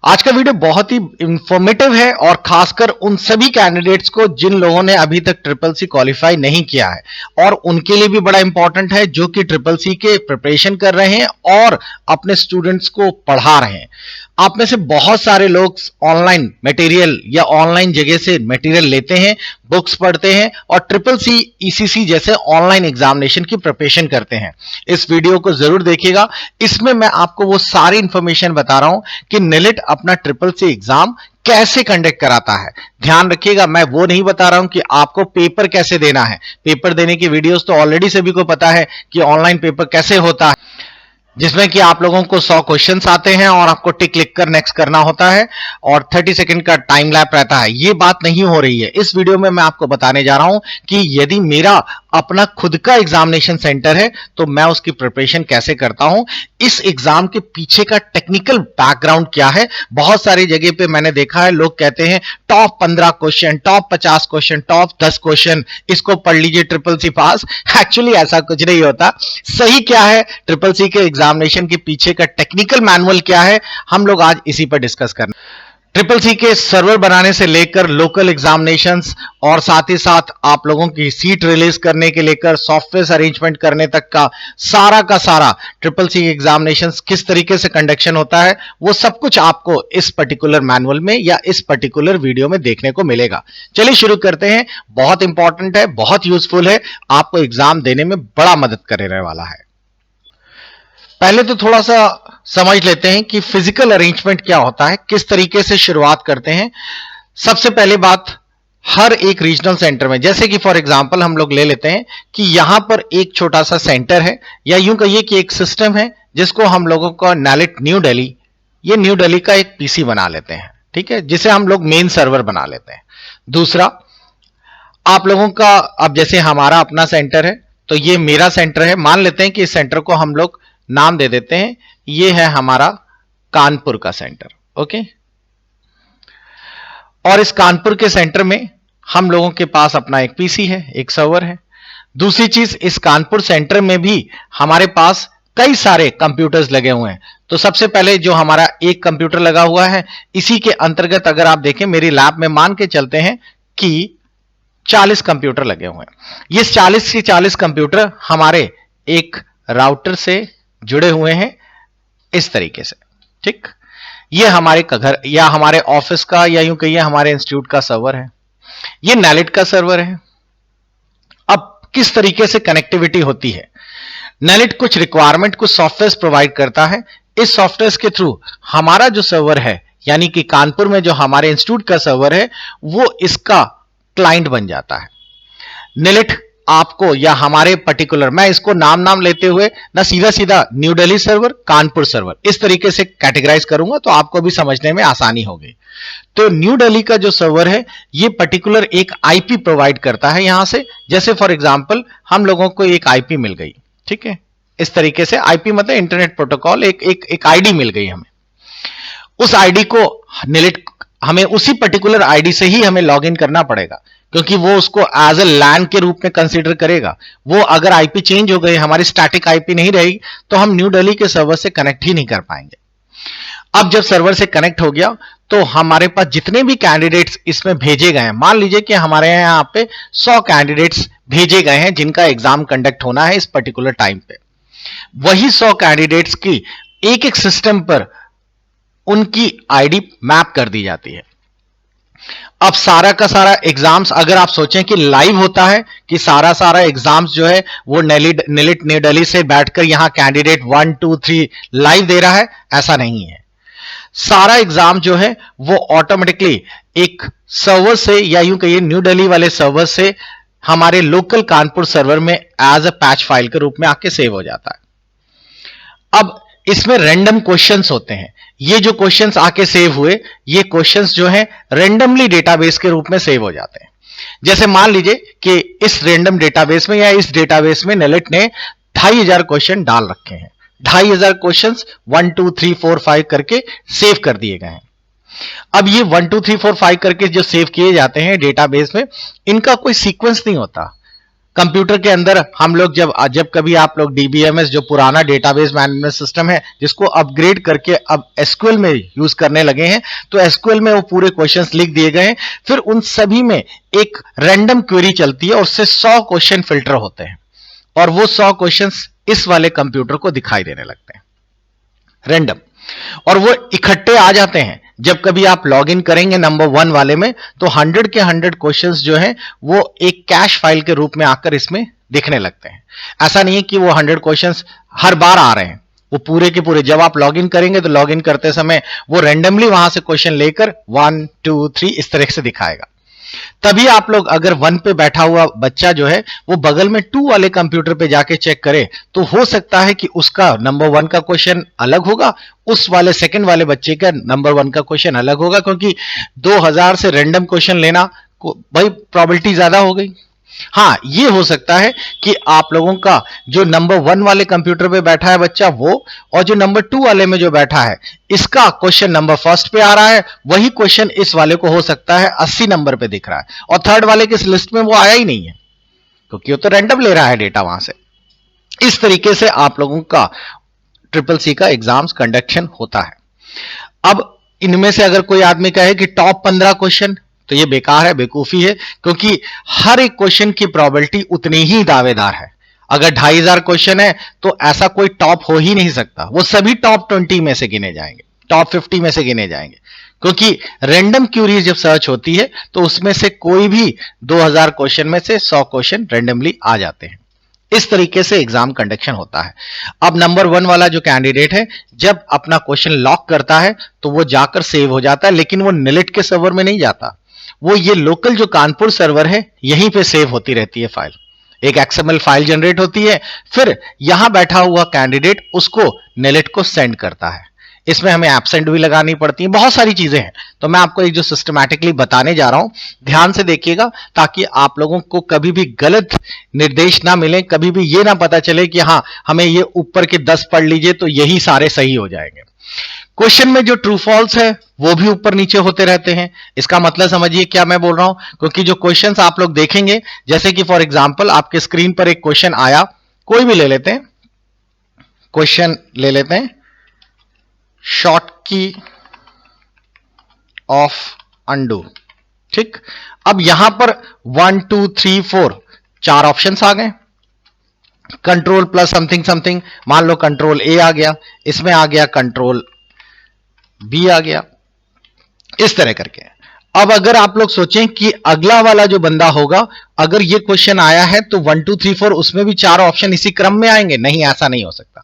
आज का वीडियो बहुत ही इंफॉर्मेटिव है और खासकर उन सभी कैंडिडेट्स को जिन लोगों ने अभी तक ट्रिपल सी क्वालिफाई नहीं किया है और उनके लिए भी बड़ा इंपॉर्टेंट है जो कि ट्रिपल सी के प्रिपरेशन कर रहे हैं और अपने स्टूडेंट्स को पढ़ा रहे हैं। आप में से बहुत सारे लोग ऑनलाइन मटेरियल या ऑनलाइन जगह से मटेरियल लेते हैं, बुक्स पढ़ते हैं और ट्रिपल सी ईसीसी जैसे ऑनलाइन एग्जामिनेशन की प्रिपरेशन करते हैं। इस वीडियो को जरूर देखिएगा। इसमें मैं आपको वो सारी इंफॉर्मेशन बता रहा हूं कि नेलिट अपना ट्रिपल सी एग्जाम कैसे कंडक्ट कराता है। ध्यान रखिएगा, मैं वो नहीं बता रहा हूं कि आपको पेपर कैसे देना है। पेपर देने की वीडियोस तो ऑलरेडी सभी को पता है कि ऑनलाइन पेपर कैसे होता है, जिसमें कि आप लोगों को 100 क्वेश्चंस आते हैं और आपको टिक लिख कर नेक्स्ट करना होता है और 30 सेकंड का टाइम लैप रहता है। ये बात नहीं हो रही है। इस वीडियो में मैं आपको बताने जा रहा हूं कि यदि मेरा अपना खुद का एग्जामिनेशन सेंटर है तो मैं उसकी प्रिपरेशन कैसे करता हूं, इस एग्जाम के पीछे का टेक्निकल बैकग्राउंड क्या है। बहुत सारी जगह पे मैंने देखा है लोग कहते हैं top 15 question, top 50 question, top 10 question, इसको पढ़ लीजिए ट्रिपल सी पास। एक्चुअली ऐसा कुछ नहीं होता। सही क्या है, ट्रिपल सी के एग्जामिनेशन के पीछे का टेक्निकल मैनुअल क्या है, हम लोग आज इसी पर डिस्कस करना। ट्रिपल सी के सर्वर बनाने से लेकर लोकल एग्जामिनेशंस और साथ ही साथ आप लोगों की सीट रिलीज करने के लेकर सॉफ्टवेयर अरेंजमेंट करने तक का सारा ट्रिपल सी एग्जामिनेशंस किस तरीके से कंडक्शन होता है, वो सब कुछ आपको इस पर्टिकुलर मैनुअल में या इस पर्टिकुलर वीडियो में देखने को मिलेगा। चलिए शुरू करते हैं। बहुत इंपॉर्टेंट है, बहुत यूजफुल है, आपको एग्जाम देने में बड़ा मदद करने वाला है। पहले तो थोड़ा सा समझ लेते हैं कि फिजिकल अरेंजमेंट क्या होता है, किस तरीके से शुरुआत करते हैं। सबसे पहले बात, हर एक रीजनल सेंटर में, जैसे कि फॉर एग्जांपल हम लोग ले लेते हैं कि यहां पर एक छोटा सा सेंटर है या यूं कहिए कि एक सिस्टम है जिसको हम लोगों को नेलिट न्यू दिल्ली, ये न्यू दिल्ली का एक पीसी बना लेते हैं, ठीक है, जिसे हम लोग मेन सर्वर बना लेते हैं। दूसरा, आप लोगों का अब जैसे हमारा अपना सेंटर है तो ये मेरा सेंटर है। मान लेते हैं कि इस सेंटर को हम लोग नाम दे देते हैं, ये है हमारा कानपुर का सेंटर। ओके, और इस कानपुर के सेंटर में हम लोगों के पास अपना एक पीसी है, एक सर्वर है। दूसरी चीज, इस कानपुर सेंटर में भी हमारे पास कई सारे कंप्यूटर्स लगे हुए हैं। तो सबसे पहले जो हमारा एक कंप्यूटर लगा हुआ है, इसी के अंतर्गत अगर आप देखें मेरी लैब में मान के चलते हैं कि 40 कंप्यूटर लगे हुए हैं। ये 40 के 40 कंप्यूटर हमारे एक राउटर से जुड़े हुए हैं इस तरीके से, ठीक। ये हमारे घर या हमारे ऑफिस का या यूं कहिए हमारे इंस्टीट्यूट का सर्वर है। ये नेलिट का सर्वर है। अब किस तरीके से कनेक्टिविटी होती है, नेलिट कुछ रिक्वायरमेंट, कुछ सॉफ्टवेयर प्रोवाइड करता है। इस सॉफ्टवेयर के थ्रू हमारा जो सर्वर है, यानी कि कानपुर में जो हमारे इंस्टीट्यूट का सर्वर है, वो इसका क्लाइंट बन जाता है। नेलिट आपको या हमारे पर्टिकुलर, मैं इसको नाम लेते हुए ना सीधा सीधा new Delhi server, Kanpur server, इस तरीके से कैटेगराइज करूंगा तो आपको भी समझने में आसानी होगी। तो न्यू दिल्ली का जो सर्वर है, ये पर्टिकुलर एक आईपी प्रोवाइड करता है यहां से। जैसे फॉर एग्जांपल हम लोगों को एक आईपी मिल गई, ठीक है, इस तरीके से आईपी मतलब इंटरनेट प्रोटोकॉल, एक आईडी मिल गई हमें। उस आईडी को नेलिट, हमें उसी पर्टिकुलर आईडी से ही हमें लॉग इन करना पड़ेगा, क्योंकि वो उसको एज ए लैन के रूप में कंसीडर करेगा। वो अगर आईपी चेंज हो गई, हमारी स्टैटिक आईपी नहीं रहेगी, तो हम न्यू दिल्ली के सर्वर से कनेक्ट ही नहीं कर पाएंगे। अब जब सर्वर से कनेक्ट हो गया तो हमारे पास जितने भी कैंडिडेट्स इसमें भेजे गए हैं, मान लीजिए कि हमारे यहाँ पे 100 कैंडिडेट्स भेजे गए हैं जिनका एग्जाम कंडक्ट होना है इस पर्टिकुलर टाइम पे। वही 100 कैंडिडेट्स की एक एक सिस्टम पर उनकी आईडी मैप कर दी जाती है। अब सारा का सारा एग्जाम्स, अगर आप सोचें कि लाइव होता है, कि सारा एग्जाम्स जो है वो नेलिट न्यू दिल्ली से बैठकर यहां कैंडिडेट 1 2 3 लाइव दे रहा है, ऐसा नहीं है। सारा एग्जाम जो है वो ऑटोमेटिकली एक सर्वर से या यूं कहिए न्यू दिल्ली वाले सर्वर से हमारे लोकल कानपुर सर्वर में एज अ पैच फाइल के रूप में आके सेव हो जाता है। अब इसमें रैंडम क्वेश्चंस होते हैं। ये जो क्वेश्चंस आके सेव हुए, ये क्वेश्चंस जो हैं रैंडमली डेटाबेस के रूप में सेव हो जाते हैं। जैसे मान लीजिए कि इस रैंडम डेटाबेस में या इस डेटाबेस में नेलिट ने 2500 क्वेश्चन डाल रखे हैं। 2500 क्वेश्चंस 1 2 3 4 5 करके सेव कर दिए गए हैं। अब ये 1 2 3 4 5 करके जो सेव किए जाते हैं डेटाबेस में, इनका कोई सीक्वेंस नहीं होता। कंप्यूटर के अंदर हम लोग जब कभी आप लोग डीबीएमएस जो पुराना डेटाबेस मैनेजमेंट सिस्टम है जिसको अपग्रेड करके अब एसक्यूएल में यूज करने लगे हैं, तो एसक्यूएल में वो पूरे क्वेश्चंस लिख दिए गए हैं, फिर उन सभी में एक रैंडम क्वेरी चलती है और उससे 100 क्वेश्चन फिल्टर होते हैं और वो 100 क्वेश्चंस इस वाले कंप्यूटर को दिखाई देने लगते हैं रैंडम, और वो इकट्ठे आ जाते हैं। जब कभी आप लॉग इन करेंगे नंबर 1 वाले में तो 100 के 100 क्वेश्चंस जो हैं वो एक कैश फाइल के रूप में आकर इसमें दिखने लगते हैं। ऐसा नहीं है कि वो 100 क्वेश्चंस हर बार आ रहे हैं, वो पूरे के पूरे जब आप लॉग इन करेंगे तो लॉग इन करते समय वो रैंडमली वहां से क्वेश्चन लेकर 1 2 3 इस तरह से दिखाएगा। तभी आप लोग अगर 1 पे बैठा हुआ बच्चा जो है वो बगल में 2 वाले कंप्यूटर पे जाके चेक करे तो हो सकता है कि उसका नंबर 1 का क्वेश्चन अलग होगा, उस वाले सेकंड वाले बच्चे का नंबर 1 का क्वेश्चन अलग होगा, क्योंकि 2000 से रैंडम क्वेश्चन लेना भाई प्रोबेबिलिटी ज्यादा हो गई। हाँ, ये हो सकता है कि आप लोगों का जो नंबर 1 वाले कंप्यूटर पे बैठा है बच्चा वो, और जो नंबर 2 वाले में जो बैठा है इसका क्वेश्चन नंबर फर्स्ट पे आ रहा है, वही क्वेश्चन इस वाले को हो सकता है 80 नंबर पे दिख रहा है और थर्ड वाले की इस लिस्ट में वो आया ही नहीं है, क्योंकि वो तो रैंडम ले रहा है डेटा वहां से। इस तरीके से आप लोगों का ट्रिपल सी का एग्जाम्स कंडक्शन होता है। अब इनमें से अगर कोई आदमी कहे कि टॉप 15 क्वेश्चन, तो ये बेकार है, बेवकूफी है, क्योंकि हर एक क्वेश्चन की प्रोबेबिलिटी उतनी ही दावेदार है। अगर 2500 क्वेश्चन है तो ऐसा कोई टॉप हो ही नहीं सकता, वो सभी टॉप 20 में से गिने जाएंगे, टॉप 50 में से गिने जाएंगे, क्योंकि रैंडम क्यूरीज जब सर्च होती है तो उसमें से कोई भी 2000 क्वेश्चन में से 100 क्वेश्चन रैंडमली आ जाते हैं। इस तरीके से एग्जाम कंडक्शन होता है। अब नंबर 1 वाला जो कैंडिडेट है जब अपना क्वेश्चन लॉक करता है तो वो जाकर सेव हो जाता है, लेकिन वो निलिट के सर्वर में नहीं जाता, वो ये लोकल जो कानपुर सर्वर है यहीं पे सेव होती रहती है फाइल, एक XML फाइल जनरेट होती है, फिर यहां बैठा हुआ कैंडिडेट उसको निलिट को सेंड करता है। इसमें हमें एब्सेंट भी लगानी पड़ती है, बहुत सारी चीजें हैं, तो मैं आपको एक जो सिस्टमैटिकली बताने जा रहा हूं ध्यान से देखिएगा, ताकि आप लोगों को कभी भी गलत निर्देश ना मिले, कभी भी ये ना पता चले कि हाँ हमें ये ऊपर के 10 पढ़ लीजिए तो यही सारे सही हो जाएंगे। क्वेश्चन में जो ट्रू फॉल्स है वो भी ऊपर नीचे होते रहते हैं। इसका मतलब समझिए क्या मैं बोल रहा हूं, क्योंकि जो क्वेश्चंस आप लोग देखेंगे, जैसे कि फॉर एग्जांपल आपके स्क्रीन पर एक क्वेश्चन आया, कोई भी ले लेते हैं, क्वेश्चन ले लेते हैं, शॉर्ट की ऑफ अंडू, ठीक। अब यहां पर 1 2 3 4 4 ऑप्शंस आ गए, कंट्रोल प्लस समथिंग समथिंग, मान लो कंट्रोल ए आ गया, इसमें आ गया कंट्रोल बी आ गया, इस तरह करके। अब अगर आप लोग सोचें कि अगला वाला जो बंदा होगा, अगर ये क्वेश्चन आया है तो 1 2 3 4 उसमें भी 4 ऑप्शन इसी क्रम में आएंगे, नहीं, ऐसा नहीं हो सकता,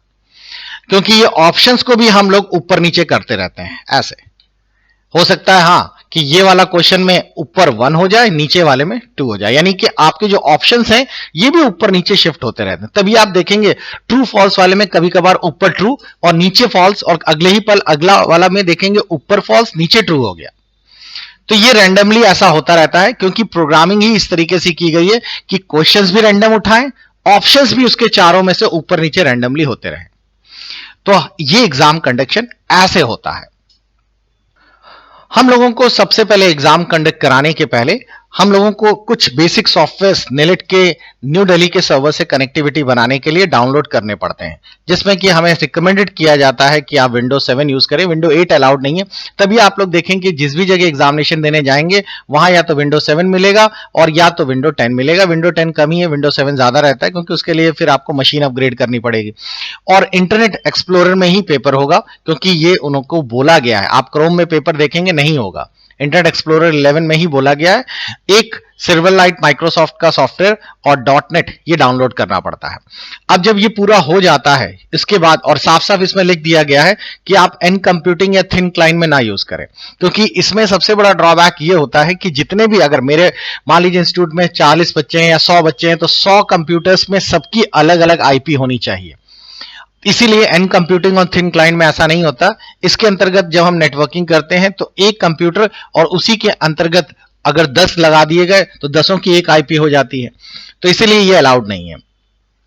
क्योंकि ये ऑप्शंस को भी हम लोग ऊपर नीचे करते रहते हैं। ऐसे हो सकता है हाँ कि ये वाला क्वेश्चन में ऊपर 1 हो जाए, नीचे वाले में 2 हो जाए, यानी कि आपके जो ऑप्शंस हैं ये भी ऊपर नीचे शिफ्ट होते रहते हैं। तभी आप देखेंगे ट्रू फॉल्स वाले में कभी कभार ऊपर ट्रू और नीचे फॉल्स, और अगले ही पल अगला वाला में देखेंगे ऊपर फॉल्स नीचे ट्रू हो गया। तो ये रैंडमली ऐसा होता रहता है, क्योंकि प्रोग्रामिंग ही इस तरीके से की गई है कि क्वेश्चंस भी रैंडम उठाएं, ऑप्शंस भी उसके चारों में से ऊपर नीचे रैंडमली होते रहे। तो ये एग्जाम कंडक्शन ऐसे होता है। हम लोगों को सबसे पहले एग्जाम कंडक्ट कराने के पहले हम लोगों को कुछ बेसिक सॉफ्टवेयर निलिट के न्यू दिल्ली के सर्वर से कनेक्टिविटी बनाने के लिए डाउनलोड करने पड़ते हैं, जिसमें कि हमें रिकमेंडेड किया जाता है कि आप विंडोज 7 यूज करें, विंडो 8 अलाउड नहीं है। तभी आप लोग देखें कि जिस भी जगह एग्जामिनेशन देने जाएंगे वहां या तो विंडो 7 मिलेगा और या तो विंडो 10 मिलेगा। विंडो 10 कम ही है, विंडो 7 ज्यादा रहता है, क्योंकि उसके लिए फिर आपको मशीन अपग्रेड करनी पड़ेगी। और इंटरनेट एक्सप्लोरर में ही पेपर होगा, क्योंकि ये उनको बोला गया है, आप क्रोम में पेपर देखेंगे नहीं होगा, इंटरनेट एक्सप्लोरर 11 में ही बोला गया है। एक सिल्वरलाइट माइक्रोसॉफ्ट का सॉफ्टवेयर और .NET ये डाउनलोड करना पड़ता है। अब जब ये पूरा हो जाता है इसके बाद, और साफ साफ इसमें लिख दिया गया है कि आप एन कंप्यूटिंग या थिन क्लाइंट में ना यूज करें, क्योंकि इसमें सबसे बड़ा ड्रॉबैक ये होता है कि जितने भी, अगर मेरे मान लीजिए इंस्टीट्यूट में 40 बच्चे हैं या 100 बच्चे हैं, तो 100 कंप्यूटर्स में सबकी अलग अलग IP होनी चाहिए। इसीलिए एन कंप्यूटिंग और थिन क्लाइंट में ऐसा नहीं होता। इसके अंतर्गत जब हम नेटवर्किंग करते हैं तो एक कंप्यूटर और उसी के अंतर्गत अगर 10 लगा दिए गए तो 10 की एक IP हो जाती है, तो इसीलिए ये अलाउड नहीं है।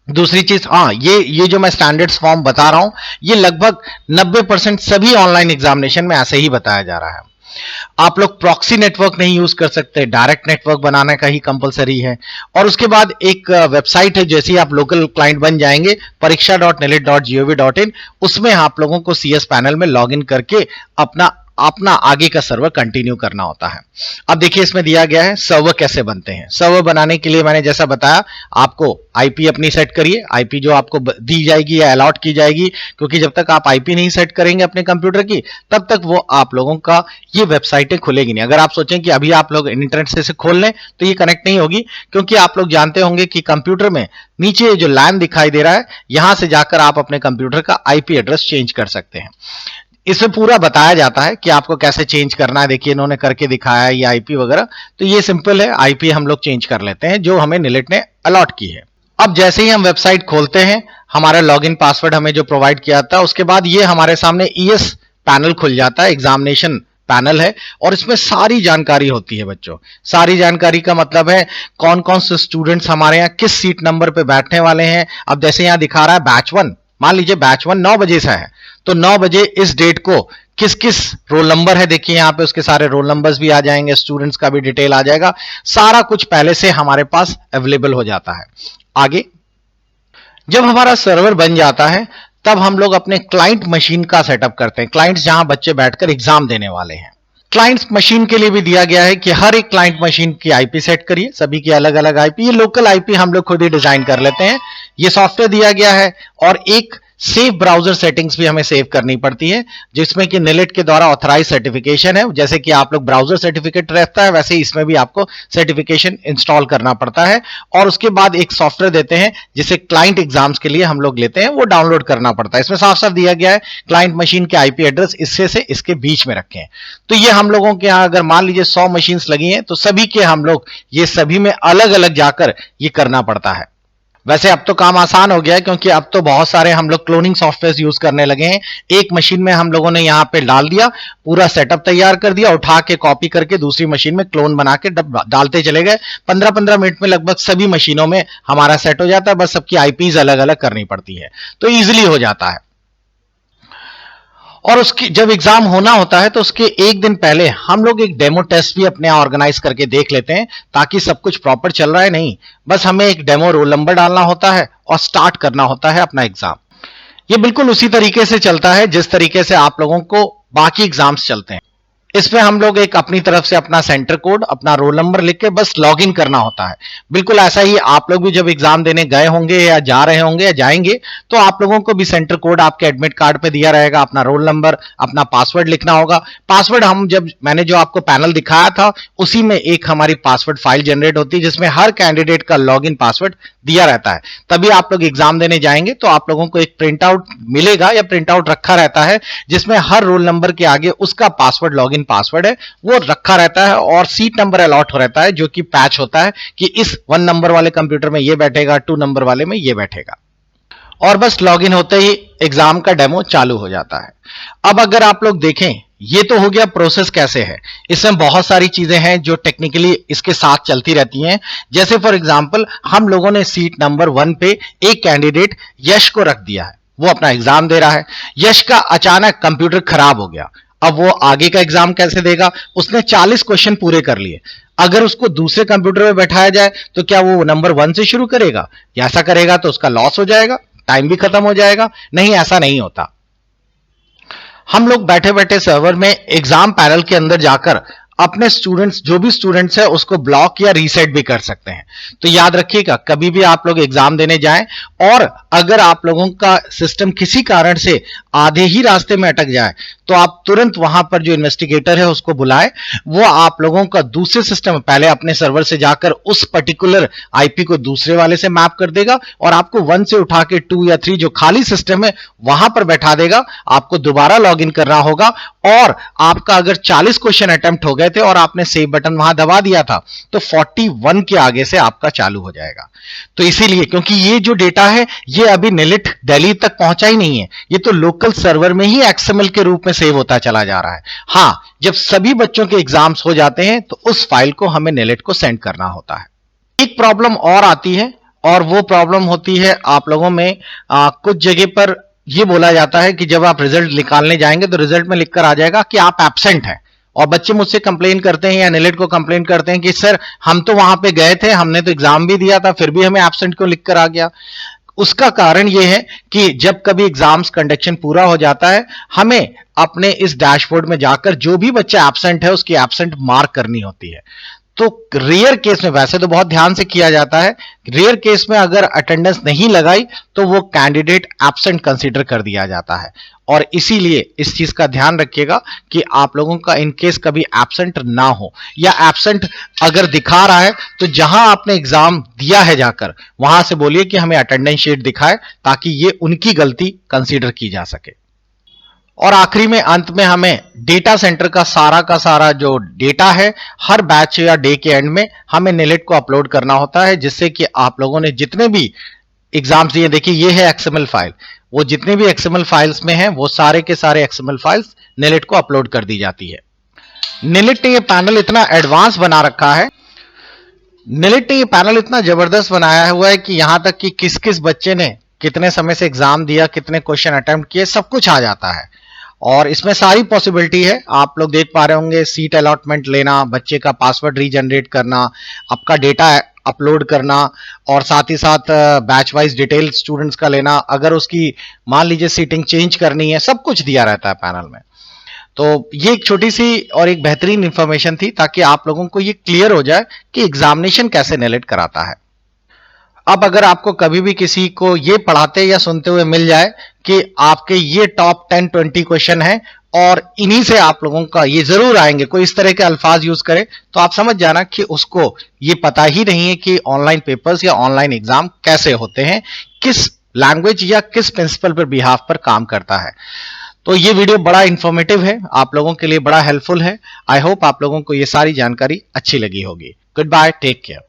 दूसरी चीज, हाँ, ये जो मैं स्टैंडर्ड्स फॉर्म बता रहा हूं ये लगभग 90% सभी ऑनलाइन एग्जामिनेशन में ऐसे ही बताया जा रहा है। आप लोग प्रॉक्सी नेटवर्क नहीं यूज कर सकते, डायरेक्ट नेटवर्क बनाने का ही कंपलसरी है। और उसके बाद एक वेबसाइट है, जैसे ही आप लोकल क्लाइंट बन जाएंगे pariksha.nilit.gov.in, उसमें आप लोगों को CS पैनल में लॉग इन करके अपना अपना आगे का सर्वर कंटिन्यू करना होता है। अब देखिए इसमें दिया गया है सर्वर कैसे बनते हैं। सर्वर बनाने के लिए मैंने जैसा बताया, आपको आईपी अपनी सेट करिए, आईपी जो आपको दी जाएगी या अलॉट की जाएगी, क्योंकि जब तक आप आईपी नहीं सेट करेंगे अपने कंप्यूटर की, तब तक वो आप लोगों का ये वेबसाइटें खुलेगी नहीं। अगर आप सोचें कि अभी आप लोग इंटरनेट से खोल लें तो ये कनेक्ट नहीं होगी, क्योंकि आप लोग जानते होंगे कि कंप्यूटर में नीचे जो लैन दिखाई दे रहा है, यहां से जाकर आप अपने कंप्यूटर का आईपी एड्रेस चेंज कर सकते हैं। इसमें पूरा बताया जाता है कि आपको कैसे चेंज करना है। देखिए इन्होंने करके दिखाया है ये आईपी वगैरह, तो ये सिंपल है, आईपी हम लोग चेंज कर लेते हैं जो हमें निलेट ने अलॉट की है। अब जैसे ही हम वेबसाइट खोलते हैं, हमारा लॉगिन पासवर्ड हमें जो प्रोवाइड किया था, उसके बाद ये हमारे सामने ईएस पैनल खुल जाता है, एग्जामिनेशन पैनल है, और इसमें सारी जानकारी होती है बच्चों। सारी जानकारी का मतलब है कौन कौन से स्टूडेंट्स हमारे यहाँ किस सीट नंबर पे बैठने वाले हैं। अब जैसे यहाँ दिखा रहा है बैच 1, मान लीजिए बैच 1 9 बजे से है, तो 9 बजे इस डेट को किस किस रोल नंबर है, देखिए यहाँ पे उसके सारे रोल नंबर्स भी आ जाएंगे, स्टूडेंट्स का भी डिटेल आ जाएगा, सारा कुछ पहले से हमारे पास अवेलेबल हो जाता है। आगे जब हमारा सर्वर बन जाता है, तब हम लोग अपने क्लाइंट मशीन का सेटअप करते हैं, क्लाइंट्स जहां बच्चे बैठकर एग्जाम देने वाले हैं। क्लाइंट्स मशीन के लिए भी दिया गया है कि हर एक क्लाइंट मशीन की आईपी सेट करिए, सभी की अलग अलग आईपी। ये लोकल आईपी हम लोग खुद ही डिजाइन कर लेते हैं, ये सॉफ्टवेयर दिया गया है। और एक सेफ ब्राउजर सेटिंग्स भी हमें सेव करनी पड़ती है, जिसमें कि निलेट के द्वारा ऑथराइज सर्टिफिकेशन है। जैसे कि आप लोग ब्राउजर सर्टिफिकेट रहता है, वैसे ही इसमें भी आपको सर्टिफिकेशन इंस्टॉल करना पड़ता है। और उसके बाद एक सॉफ्टवेयर देते हैं जिसे क्लाइंट एग्जाम्स के लिए हम लोग लेते हैं, वो डाउनलोड करना पड़ता है। इसमें साफ साफ दिया गया है क्लाइंट मशीन के आईपी एड्रेस इससे से इसके बीच में रखें। तो ये हम लोगों के यहाँ अगर मान लीजिए 100 मशीन लगी हैं, तो सभी के हम लोग ये सभी में अलग अलग जाकर ये करना पड़ता है। वैसे अब तो काम आसान हो गया है, क्योंकि अब तो बहुत सारे हम लोग क्लोनिंग सॉफ्टवेयर यूज करने लगे हैं। एक मशीन में हम लोगों ने यहाँ पे डाल दिया, पूरा सेटअप तैयार कर दिया, उठा के कॉपी करके दूसरी मशीन में क्लोन बना के डालते चले गए। 15-15 मिनट में लगभग सभी मशीनों में हमारा सेट हो जाता है, बस सबकी आईपीज अलग अलग करनी पड़ती है, तो ईजिली हो जाता है। और उसकी जब एग्जाम होना होता है, तो उसके एक दिन पहले हम लोग एक डेमो टेस्ट भी अपने यहाँ ऑर्गेनाइज करके देख लेते हैं, ताकि सब कुछ प्रॉपर चल रहा है नहीं, बस हमें एक डेमो रोल नंबर डालना होता है और स्टार्ट करना होता है अपना एग्जाम। ये बिल्कुल उसी तरीके से चलता है जिस तरीके से आप लोगों को बाकी एग्जाम्स चलते हैं। इसमें हम लोग एक अपनी तरफ से अपना सेंटर कोड, अपना रोल नंबर लिख के बस लॉग इन करना होता है। बिल्कुल ऐसा ही आप लोग भी जब एग्जाम देने गए होंगे या जा रहे होंगे या जाएंगे, तो आप लोगों को भी सेंटर कोड आपके एडमिट कार्ड पे दिया रहेगा, अपना रोल नंबर, अपना पासवर्ड लिखना होगा। पासवर्ड मैंने जो आपको पैनल दिखाया था, उसी में एक हमारी पासवर्ड फाइल जनरेट होती है, जिसमें हर कैंडिडेट का लॉग इन पासवर्ड दिया रहता है। तभी आप लोग एग्जाम देने जाएंगे तो आप लोगों को एक प्रिंट आउट मिलेगा या प्रिंट आउट रखा रहता है, जिसमें हर रोल नंबर के आगे उसका पासवर्ड, लॉगिन पासवर्ड है, वो रखा रहता है। और सीट नंबर अलॉट हो रहता है, जो कि पैच होता है कि इस 1 नंबर वाले कंप्यूटर में ये बैठेगा, 2 नंबर वाले में ये बैठेगा। और बस लॉगिन होते ही एग्जाम का डेमो चालू हो जाता है। अब अगर आप लोग देखें, ये तो हो गया प्रोसेस कैसे है। इसमें बहुत सारी चीजें हैं जो टेक्निकली इसके साथ चलती रहती हैं। जैसे फॉर एग्जांपल हम लोगों ने सीट नंबर 1 पे एक कैंडिडेट यश को रख दिया है, वो अपना एग्जाम दे रहा है। यश का अचानक कंप्यूटर खराब हो गया, अब वो आगे का एग्जाम कैसे देगा। उसने 40 क्वेश्चन पूरे कर लिए, अगर उसको दूसरे कंप्यूटर में बैठाया जाए तो क्या वो नंबर 1 से शुरू करेगा? ऐसा करेगा तो उसका लॉस हो जाएगा, टाइम भी खत्म हो जाएगा। नहीं, ऐसा नहीं होता। हम लोग बैठे बैठे सर्वर में एग्जाम पैनल के अंदर जाकर अपने स्टूडेंट्स, जो भी स्टूडेंट्स है, उसको ब्लॉक या रीसेट भी कर सकते हैं। तो याद रखिएगा, कभी भी आप लोग एग्जाम देने जाएं और अगर आप लोगों का सिस्टम किसी कारण से आधे ही रास्ते में अटक जाए, तो आप तुरंत वहां पर जो इन्वेस्टिगेटर है उसको बुलाएं। वो आप लोगों का दूसरे सिस्टम, पहले अपने सर्वर से जाकर उस पर्टिकुलर आईपी को दूसरे वाले से मैप कर देगा और आपको 1 से उठा के 2 या 3 जो खाली सिस्टम है वहां पर बैठा देगा। आपको दोबारा लॉग इन करना होगा, और आपका अगर 40 क्वेश्चन अटेम्प्ट हो गए थे और आपने सेव बटन वहां दबा दिया था, तो 41 के आगे से आपका चालू हो जाएगा। तो इसीलिए, क्योंकि ये जो डेटा है ये अभी निलिट दिल्ली तक पहुंचा ही नहीं है, ये तो लोकल सर्वर में ही एक्सएमएल के रूप में सेव होता चला जा रहा है। हाँ, जब सभी बच्चों के एग्जाम्स हो जाते हैं तो उस फाइल को हमें निलिट को सेंड करना होता है। एक प्रॉब्लम और आती है, और वो प्रॉब्लम होती है आप लोगों में कुछ जगह पर ये बोला जाता है कि जब आप रिजल्ट निकालने जाएंगे तो रिजल्ट में लिखकर आ जाएगा कि आप एब्सेंट हैं, और बच्चे मुझसे कंप्लेन करते हैं या नेलेट को कंप्लेन करते हैं कि सर हम तो वहां पे गए थे, हमने तो एग्जाम भी दिया था, फिर भी हमें एब्सेंट क्यों लिख कर आ गया। उसका कारण यह है कि जब कभी एग्जाम्स कंडक्शन पूरा हो जाता है, हमें अपने इस डैशबोर्ड में जाकर जो भी बच्चा एब्सेंट है उसकी एब्सेंट मार्क करनी होती है। तो रेयर केस में, वैसे तो बहुत ध्यान से किया जाता है, रेयर केस में अगर अटेंडेंस नहीं लगाई तो वो कैंडिडेट एब्सेंट कंसीडर कर दिया जाता है। और इसीलिए इस चीज का ध्यान रखिएगा कि आप लोगों का इन केस कभी एब्सेंट ना हो, या एब्सेंट अगर दिखा रहा है तो जहां आपने एग्जाम दिया है जाकर वहां से बोलिए कि हमें अटेंडेंस शीट दिखाए, ताकि ये उनकी गलती कंसीडर की जा सके। और आखिरी में, अंत में, हमें डेटा सेंटर का सारा जो डेटा है हर बैच या डे के एंड में हमें नेलेट को अपलोड करना होता है, जिससे कि आप लोगों ने जितने भी एग्जाम्स दिए, देखिए ये है एक्सएमएल फाइल, वो जितने भी एक्सएमएल फाइल्स में हैं वो सारे के सारे एक्सएमएल फाइल्स नेलेट को अपलोड कर दी जाती है। नेलेट ने ये पैनल इतना एडवांस बना रखा है, नेलेट ने ये पैनल इतना जबरदस्त बनाया हुआ है कि यहां तक कि किस किस बच्चे ने कितने समय से एग्जाम दिया, कितने क्वेश्चन अटेम्प्ट किए, सब कुछ आ जाता है। और इसमें सारी पॉसिबिलिटी है, आप लोग देख पा रहे होंगे, सीट अलॉटमेंट लेना, बच्चे का पासवर्ड रीजनरेट करना, आपका डेटा अपलोड करना, और साथ ही साथ बैच वाइज डिटेल स्टूडेंट्स का लेना, अगर उसकी मान लीजिए सीटिंग चेंज करनी है, सब कुछ दिया रहता है पैनल में। तो ये एक छोटी सी और एक बेहतरीन इंफॉर्मेशन थी, ताकि आप लोगों को ये क्लियर हो जाए कि एग्जामिनेशन कैसे नेलेट कराता है। अब अगर आपको कभी भी किसी को ये पढ़ाते या सुनते हुए मिल जाए कि आपके ये टॉप 10-20 क्वेश्चन हैं और इन्हीं से आप लोगों का ये जरूर आएंगे, कोई इस तरह के अल्फाज यूज करे, तो आप समझ जाना कि उसको ये पता ही नहीं है कि ऑनलाइन पेपर्स या ऑनलाइन एग्जाम कैसे होते हैं, किस लैंग्वेज या किस प्रिंसिपल पर बिहाफ पर काम करता है। तो ये वीडियो बड़ा इंफॉर्मेटिव है, आप लोगों के लिए बड़ा हेल्पफुल है। आई होप आप लोगों को ये सारी जानकारी अच्छी लगी होगी। Good bye, take care.